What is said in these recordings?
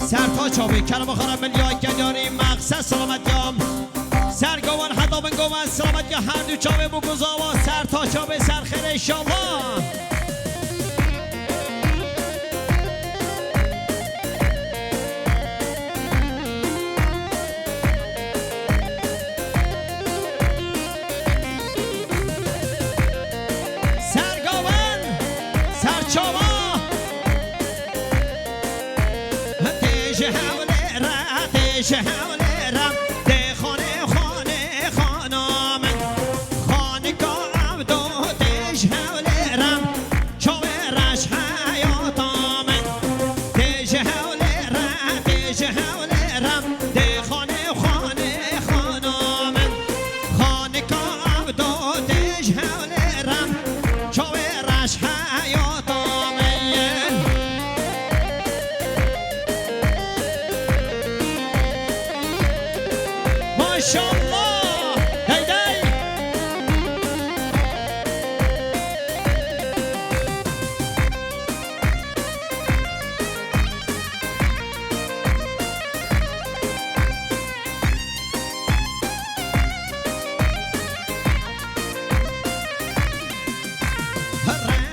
سرتا چاوی کلم خرم ملیای گلیاری مقصد سلامت یام سرگوان حدا من گوان سلامت یا هر دو چاوی بگذاوا سرتا چاوی سرخیر انشالله سرگوان سرچاوا شهولرم ده خانه خانه خانم خانه کام دو ده شهولرم چاورش حیاتم ده شهولرم ده خانه خانه خانم خانه کام دو ده شهولرم چاورش حیاتم ماشاءالله هیدی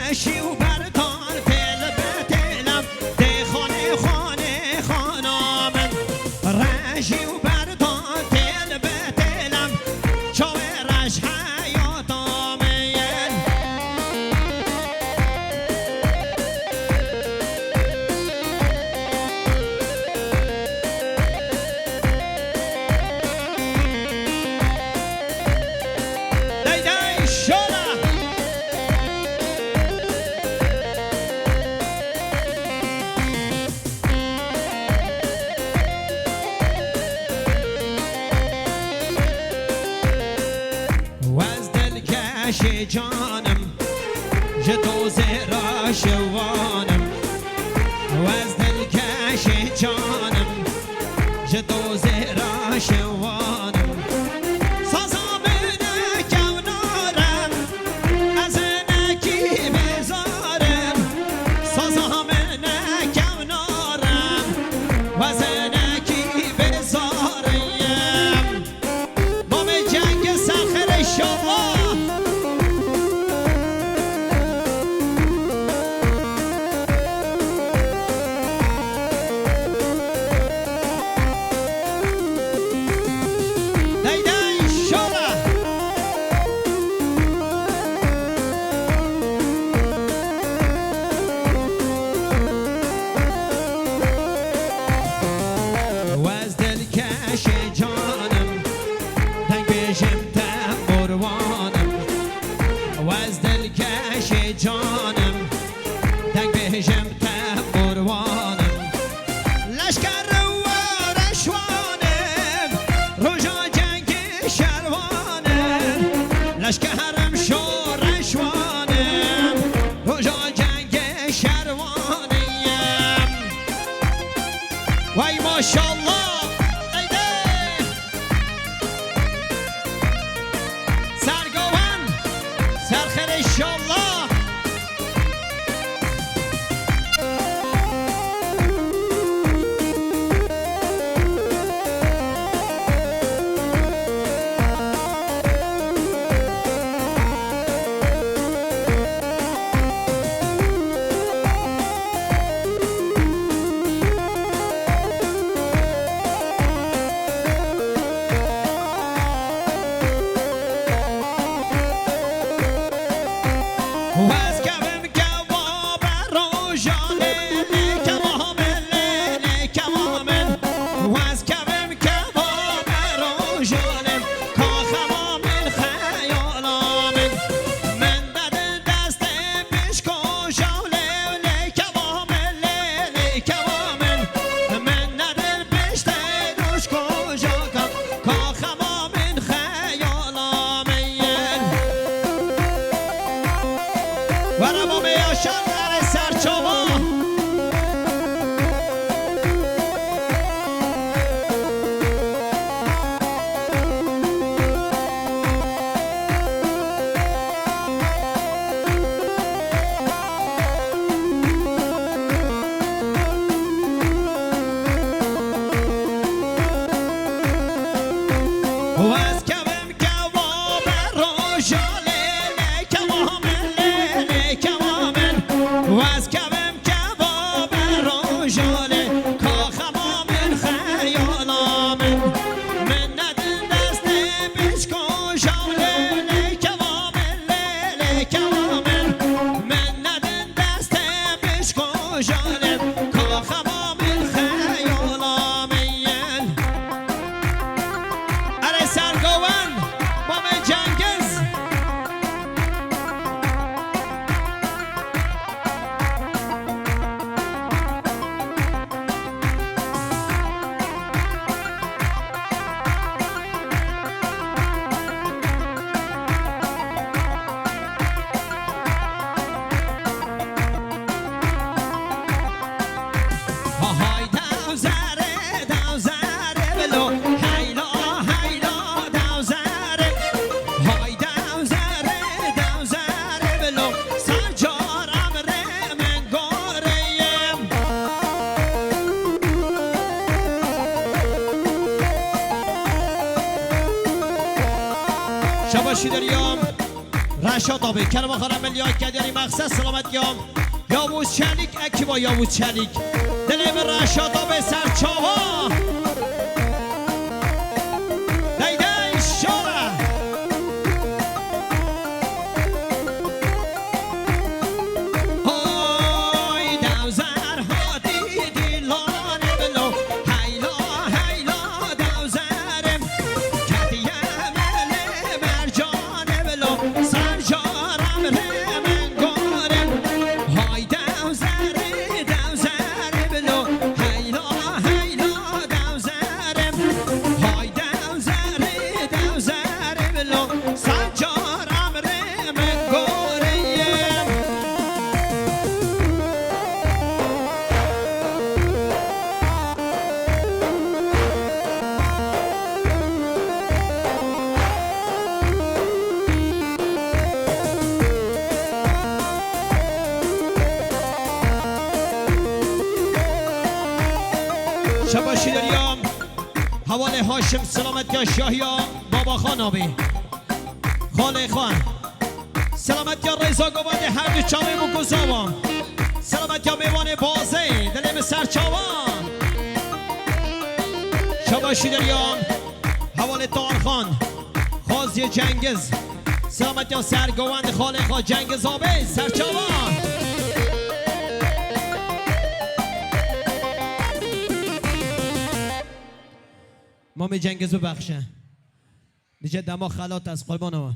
رشی و بردان تل بتلم ده خانه خانه خانم رشی و بردان تل بتلم چاورش حیاتم دیدی شلا وز دلکش جانم جدوز را شوانم وز دلکش جانم جدوز را شوانم سازم نکم نارم از نکی بزارم سازم نکم نارم و از نکی بزارم بام جنگ سخر شما دیدی شما و از دلکش جانم تنگ بشم تنبروانم و از دلکش جانم تنگ بشم تنبروانم لشکر و رشوانم روژا جنگ شروانم لشکرم شو رشوانم روژا جنگ شروانم وای ماشاءالله سرگوان سرخیر انشالله شباشی داریم رشاد آبی کرم خانم ملیات کدیانی مقصد سلامت یام یاوز چلیک اکی با یاوز چلیک دلیم رشاد آبی سرچاوا دیده شاره های دوزر ها دیدی لانه بلو هیلا هیلا دوزرم کدیم لی مرجانه بلو سرجارم لی من گارم های دوزر دوزر بلو هیلا هیلا دوزرم های دوزر دوزر بلو سرجارم لی من گارم شباشی داریم حوال هاشم سلامت یا شاهیا بابا خان آبی خاله خان سلامت یا رضا گوانده هر دو چاوی بگذاوام سلامت یا میوان بازه دلیم سرچاوان شباشی داریم حوال تارخان خازی جنگز سلامت یا سرگوند خاله خان جنگز آبی سرچاوان ما می جنگز ببخشه دیگه دما خلات از قربان ما